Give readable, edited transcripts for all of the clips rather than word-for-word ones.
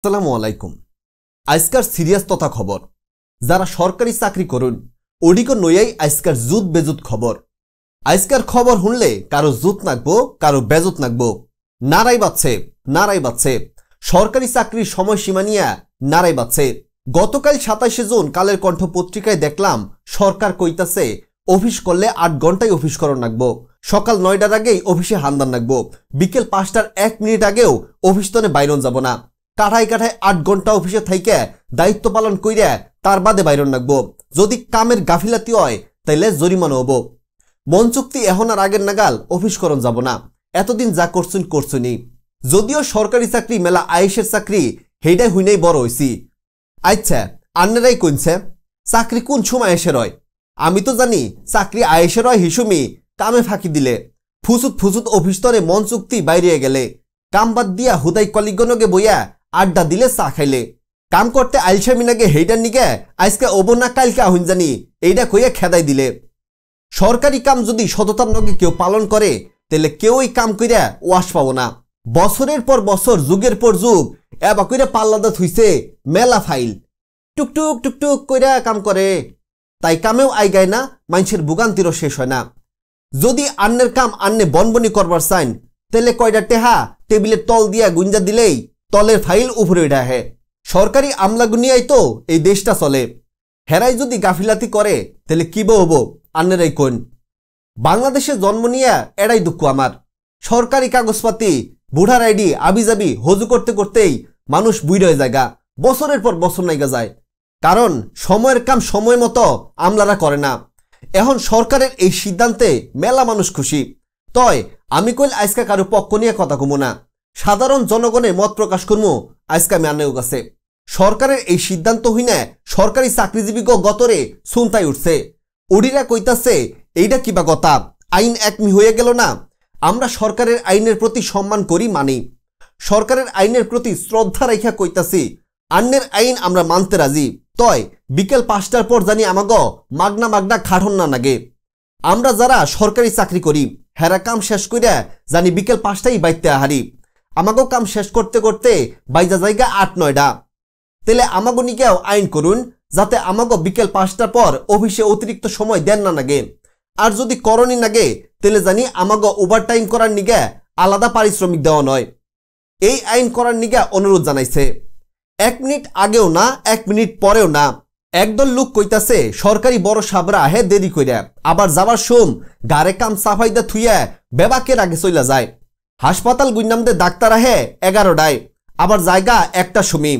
আসসালামু আলাইকুম। আজকার সিরিয়াস তথা খবর, যারা সরকারি চাকরি করুন ওডিকো নয়াই আজকার জুত বেজুত খবর। আজকার খবর শুনলে কারো জুত নাকবো, কারো বেজুত নাকবো। নারাই বাচ্ছে সরকারি চাকরির সময়সীমা নিয়ে নারাই বাচ্ছে। গতকাল 27শে জুন কালের কণ্ঠ পত্রিকায় দেখলাম সরকার কইতাছে অফিস করলে 8 ঘন্টায় অফিস করন নাকবো, সকাল 9টার আগেই অফিসে হান্দান নাকবো, বিকেল 5টার 1 মিনিট আগেও অফিস তনে বাইরন যাব না, কাঠায় 8 ঘন্টা অফিসে থাইকে দায়িত্ব পালন কইরা তার বাদে বাইরন নাকবো। যদি কামের গাফিলাতি হয় তাইলে জরিমানা হবো। মন চুক্তি এখন আর আগের নাগাল অফিস করন যাব না, এতদিন যা করছুনি। যদিও সরকারি চাকরি মেলা আয়েসের চাকরি, হেইটাই হুইনাই বড় হইছি। আচ্ছা, আন্নেরাই কইছে চাকরি কোন সময় আয়েসের হয়? আমি তো জানি চাকরি আয়েসের হয় হিসুমি কামে ফাঁকি দিলে, ফুসুত অফিস তরে মন চুক্তি বাইরে গেলে, কাম বাদ দিয়া হুদাই কলিগনগে বইয়া আড্ডা দিলে চা খাইলে, কাম করতে আইলসামিনাগে হেইটার নিগে আজকে ওবো না কালকে আহুন জানি এইটা কইয়া খেদাই দিলে। সরকারি কাম যদি সততার নগে কেউ পালন করে তাহলে কেউই কাম কইরা ওয়াশ পাবো না। বছরের পর বছর, যুগের পর যুগ এবা কইরা পাল্লাদাত হইছে মেলা ফাইল, টুকটুক কইরা কাম করে, তাই কামেও আই গায় না, মানুষের ভোগান্তিরও শেষ হয় না। যদি আন্নের কাম আন্নে বনবনি করবার চাইন তাহলে কয়টা টেহা টেবিলের তল দিয়া গুঞ্জা দিলেই তলের ফাইল উপরে উঠা হে। সরকারি আমলা গুনিয়াই তো এই দেশটা চলে। হেরাই যদি গাফিলাতি করে তাহলে কি হবো আন্নেরাই কোন। বাংলাদেশে জন্ম নিয়ে এড়াই দুঃখ আমার। সরকারি কাগজপাতি, বুড়ার আইডি আবিজাবি হজু করতে করতেই মানুষ বুইড় হয়ে জায়গা, বছরের পর বছর নাইগা যায়। কারণ সময়ের কাম সময় মতো আমলারা করে না। এখন সরকারের এই সিদ্ধান্তে মেলা মানুষ খুশি। তয় আমি কইল আজকা কারো পক্ষ নিয়ে কথা কমু না, সাধারণ জনগণের মত প্রকাশ করমু আজকে আমি আনেও গেছে। সরকারের এই সিদ্ধান্ত হইনা সরকারি চাকরিজীবী গতরে শুনতাই উঠছে। উডিরা কইতাছে এইটা কিবা কথা, আইন একমি হয়ে গেল না। আমরা সরকারের আইনের প্রতি সম্মান করি মানি, সরকারের আইনের প্রতি শ্রদ্ধা রেখা কইতাছি আন্নের আইন আমরা মানতে রাজি। তয় বিকেল 5টার পর জানি আমাগ মাগনা খাটন না লাগে। আমরা যারা সরকারি চাকরি করি হেরা কাম শেষ কইরা জানি বিকেল 5টাই বাইতে আহারি। আমাগো কাম শেষ করতে করতে বাইজা জায়গা 8-9টা। তেলে আমাগো নিকেও আইন করুন যাতে আমাগো বিকেল 5টার পর অফিসে অতিরিক্ত সময় দেন না লাগে। আর যদি করণী লাগে তেলে জানি আমাগো ওভারটাইম করার নিগে আলাদা পারিশ্রমিক দেওয়া নয়। এই আইন করার নিগে অনুরোধ জানাইছে। 1 মিনিট আগেও না, 1 মিনিট পরেও না। একদল লোক কইতাছে সরকারি বড় সাবরা আহে দেরি কইরা, আবার যাবার সোম গারে কাম সাফাইদা থুইয়া বেবাকের আগে চইলা যায়। হাসপাতাল গুইনামদে ডাক্তার আহে 11টায়, আবার জায়গা 1টা সমী।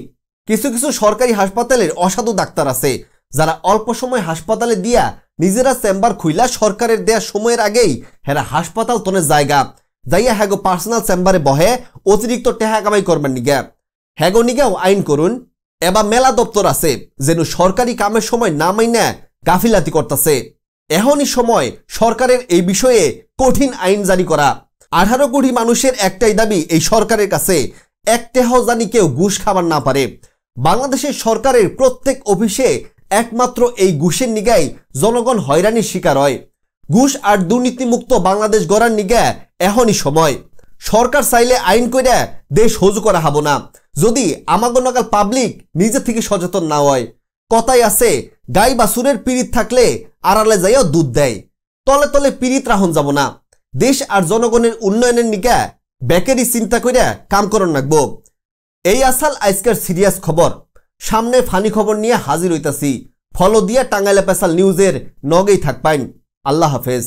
কিছু সরকারি হাসপাতালের অসাধু ডাক্তার আছে যারা অল্প সময় হাসপাতালে দিয়া নিজেরা চেম্বার খুইলা সরকারের দেয়া সময়ের আগেই হেরা হাসপাতাল তনে জায়গা যাইয়া হ্যাগো পার্সোনাল চেম্বারে বহে অতিরিক্ত টেহা কামাই করবার নিগা। হ্যাগো নিগাও আইন করুন। এবার মেলা দপ্তর আছে যেন সরকারি কামের সময় না মাইনা গাফিলাতি করতেছে। এখনই সময় সরকারের এই বিষয়ে কঠিন আইন জারি করা। 18 কোটি মানুষের একটাই দাবি এই সরকারের কাছে, একটাও জানি কেউ ঘুষ খাবার না পারে। বাংলাদেশের সরকারের প্রত্যেক অফিসে একমাত্র এই ঘুষের নিগাই জনগণ হয়রানির শিকার হয়। ঘুষ আর দুর্নীতিমুক্ত বাংলাদেশ গড়ার নিগা এখনই সময়। সরকার চাইলে আইন কইরা দেশ হজু করা হবো না যদি আমাগো নাগাল পাবলিক নিজে থেকে সচেতন না হয়। কথাই আছে গাই বাছুরের পিরিত থাকলে আড়ালে যাইও দুধ দেয়, তলে তলে পিরিত রাহন যাব না। দেশ আর জনগণের উন্নয়নের নিগা বেকেরই চিন্তা কইরা কাম করন নাকবো। এই আসাল আজকের সিরিয়াস খবর। সামনে ফানি খবর নিয়ে হাজির হইতাছি। ফলো দিয়া টাঙ্গাইলে স্পেশাল নিউজের নগেই থাকবেন। আল্লাহ হাফেজ।